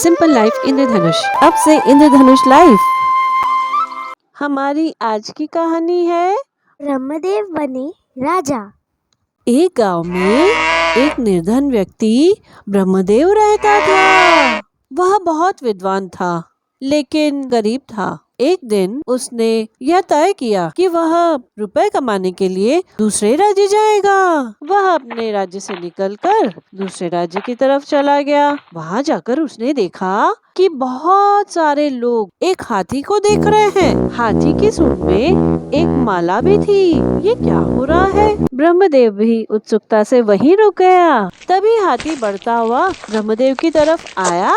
Simple life इंद्रधनुष, अब से इंद्रधनुष life. हमारी आज की कहानी है ब्रह्मदेव बने राजा। एक गांव में एक निर्धन व्यक्ति ब्रह्मदेव रहता था। वह बहुत विद्वान था लेकिन गरीब था। एक दिन उसने यह तय किया कि वह रुपए कमाने के लिए दूसरे राज्य जाएगा। वह अपने राज्य से निकलकर दूसरे राज्य की तरफ चला गया। वहां जाकर उसने देखा कि बहुत सारे लोग एक हाथी को देख रहे हैं। हाथी की सूंड में एक माला भी थी। ये क्या हो रहा है? ब्रह्मदेव भी उत्सुकता से वहीं रुक गया। तभी हाथी बढ़ता हुआ ब्रह्मदेव की तरफ आया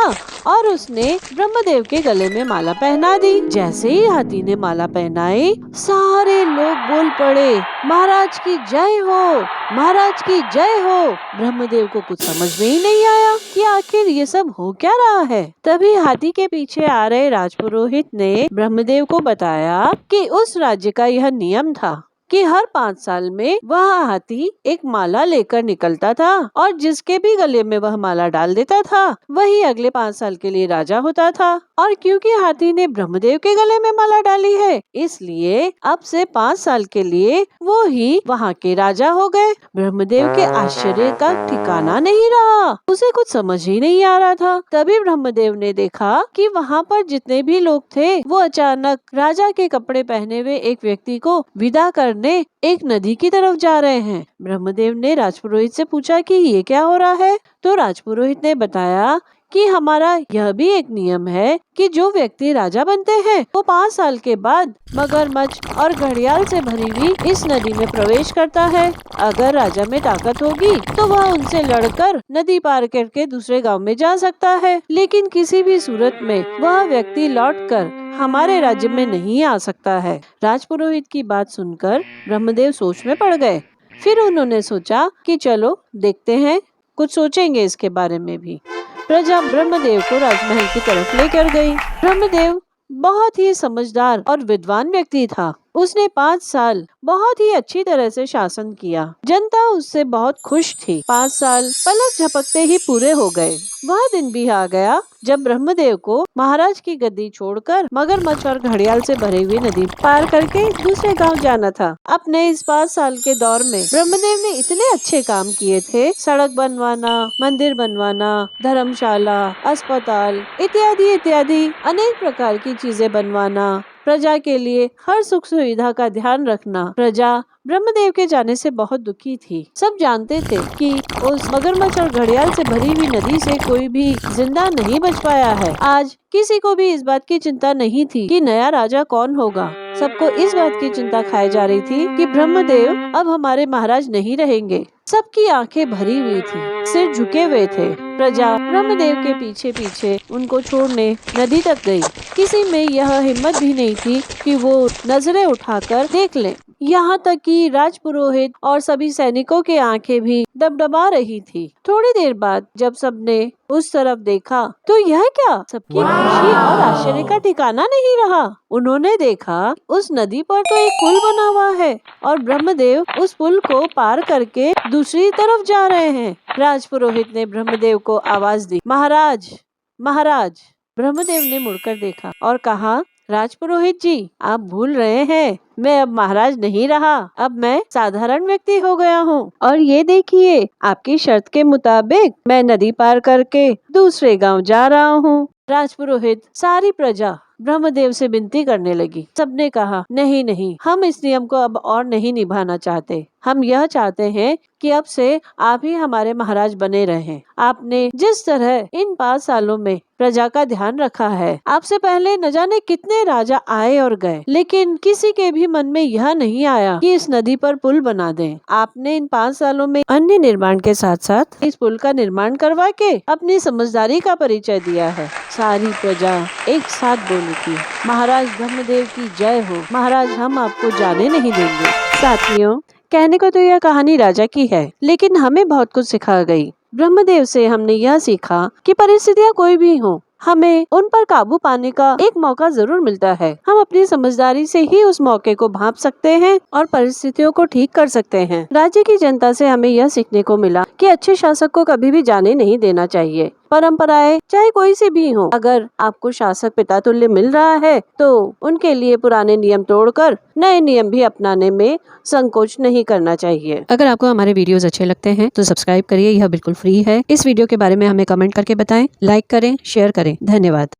और उसने ब्रह्मदेव के गले में माला पहना दी। जैसे ही हाथी ने माला पहनाई, सारे लोग बोल पड़े, महाराज की जय हो, महाराज की जय हो। ब्रह्मदेव को कुछ समझ में ही नहीं आया कि आखिर ये सब हो क्या रहा है। तभी हाथी के पीछे आ रहे राजपुरोहित ने ब्रह्मदेव को बताया कि उस राज्य का यह नियम था कि हर 5 साल में वह हाथी एक माला लेकर निकलता था और जिसके भी गले में वह माला डाल देता था वही अगले 5 साल के लिए राजा होता था। और क्योंकि हाथी ने ब्रह्मदेव के गले में माला डाली है, इसलिए अब से 5 साल के लिए वो ही वहाँ के राजा हो गए। ब्रह्मदेव के आश्चर्य का ठिकाना नहीं रहा। उसे कुछ समझ ही नहीं आ रहा था। तभी ब्रह्मदेव ने देखा कि वहाँ पर जितने भी लोग थे वो अचानक राजा के कपड़े पहने हुए एक व्यक्ति को विदा करने एक नदी की तरफ जा रहे हैं। ब्रह्मदेव ने राजपुरोहित से पूछा कि ये क्या हो रहा है। तो राजपुरोहित ने बताया कि हमारा यह भी एक नियम है कि जो व्यक्ति राजा बनते हैं वो 5 साल के बाद मगरमच्छ और घड़ियाल से भरी हुई इस नदी में प्रवेश करता है। अगर राजा में ताकत होगी तो वह उनसे लड़कर नदी पार करके दूसरे गांव में जा सकता है, लेकिन किसी भी सूरत में वह व्यक्ति लौटकर हमारे राज्य में नहीं आ सकता है। राजपुरोहित की बात सुनकर ब्रह्मदेव सोच में पड़ गए। फिर उन्होंने सोचा कि चलो देखते हैं, कुछ सोचेंगे इसके बारे में भी। प्रजा ब्रह्मदेव को राजमहल की तरफ लेकर गई। ब्रह्मदेव बहुत ही समझदार और विद्वान व्यक्ति था। उसने 5 साल बहुत ही अच्छी तरह से शासन किया। जनता उससे बहुत खुश थी। 5 साल पलक झपकते ही पूरे हो गए। वह दिन भी आ गया जब ब्रह्मदेव को महाराज की गद्दी छोड़कर मगरमच्छ और घड़ियाल से भरी हुई नदी पार करके दूसरे गांव जाना था। अपने इस 5 साल के दौर में ब्रह्मदेव ने इतने अच्छे काम किए थे। सड़क बनवाना, मंदिर बनवाना, धर्मशाला, अस्पताल इत्यादि इत्यादि अनेक प्रकार की चीजें बनवाना, प्रजा के लिए हर सुख सुविधा का ध्यान रखना। प्रजा ब्रह्मदेव के जाने से बहुत दुखी थी। सब जानते थे कि उस मगरमच्छ और घड़ियाल से भरी हुई नदी से कोई भी जिंदा नहीं बच पाया है। आज किसी को भी इस बात की चिंता नहीं थी कि नया राजा कौन होगा। सबको इस बात की चिंता खाई जा रही थी कि ब्रह्मदेव अब हमारे महाराज नहीं रहेंगे। सबकी आंखें भरी हुई थी, सिर झुके हुए थे। प्रजा ब्रह्मदेव के पीछे पीछे उनको छोड़ने नदी तक गई। किसी में यह हिम्मत भी नहीं थी कि वो नजरें उठाकर देख ले। यहाँ तक कि राजपुरोहित और सभी सैनिकों की आंखें भी डबडबा रही थी। थोड़ी देर बाद जब सबने उस तरफ देखा तो यह क्या, सबकी खुशी और आश्चर्य का ठिकाना नहीं रहा। उन्होंने देखा उस नदी पर तो एक पुल बना हुआ है और ब्रह्मदेव उस पुल को पार करके दूसरी तरफ जा रहे हैं। राजपुरोहित ने ब्रह्मदेव को आवाज दी, महाराज, महाराज। ब्रह्मदेव ने मुड़कर देखा और कहा, राजपुरोहित जी, आप भूल रहे हैं, मैं अब महाराज नहीं रहा। अब मैं साधारण व्यक्ति हो गया हूँ। और ये देखिए, आपकी शर्त के मुताबिक मैं नदी पार करके दूसरे गांव जा रहा हूँ। राजपुरोहित, सारी प्रजा ब्रह्मदेव से विनती करने लगी। सबने कहा, नहीं नहीं, हम इस नियम को अब और नहीं निभाना चाहते। हम यह चाहते हैं कि अब से आप ही हमारे महाराज बने रहें। आपने जिस तरह इन 5 सालों में प्रजा का ध्यान रखा है, आपसे पहले न जाने कितने राजा आए और गए, लेकिन किसी के भी मन में यह नहीं आया कि इस नदी पर पुल बना दें। आपने इन 5 सालों में अन्य निर्माण के साथ साथ इस पुल का निर्माण करवा के अपनी समझदारी का परिचय दिया है। सारी प्रजा एक साथ बोली थी, महाराज ब्रह्मदेव की जय हो, महाराज हम आपको जाने नहीं देंगे। साथियों, कहने को तो यह कहानी राजा की है, लेकिन हमें बहुत कुछ सिखा गई। ब्रह्मदेव से हमने यह सीखा कि परिस्थितियाँ कोई भी हो, हमें उन पर काबू पाने का एक मौका जरूर मिलता है। हम अपनी समझदारी से ही उस मौके को भांप सकते हैं और परिस्थितियों को ठीक कर सकते हैं। राज्य की जनता से हमें यह सीखने को मिला कि अच्छे शासक को कभी भी जाने नहीं देना चाहिए। परंपराएं चाहे कोई सी भी हो, अगर आपको शासक पिता तुल्य मिल रहा है तो उनके लिए पुराने नियम तोड़कर नए नियम भी अपनाने में संकोच नहीं करना चाहिए। अगर आपको हमारे वीडियोस अच्छे लगते हैं तो सब्सक्राइब करिए, यह बिल्कुल फ्री है। इस वीडियो के बारे में हमें कमेंट करके बताएं, लाइक करें, शेयर करें। धन्यवाद।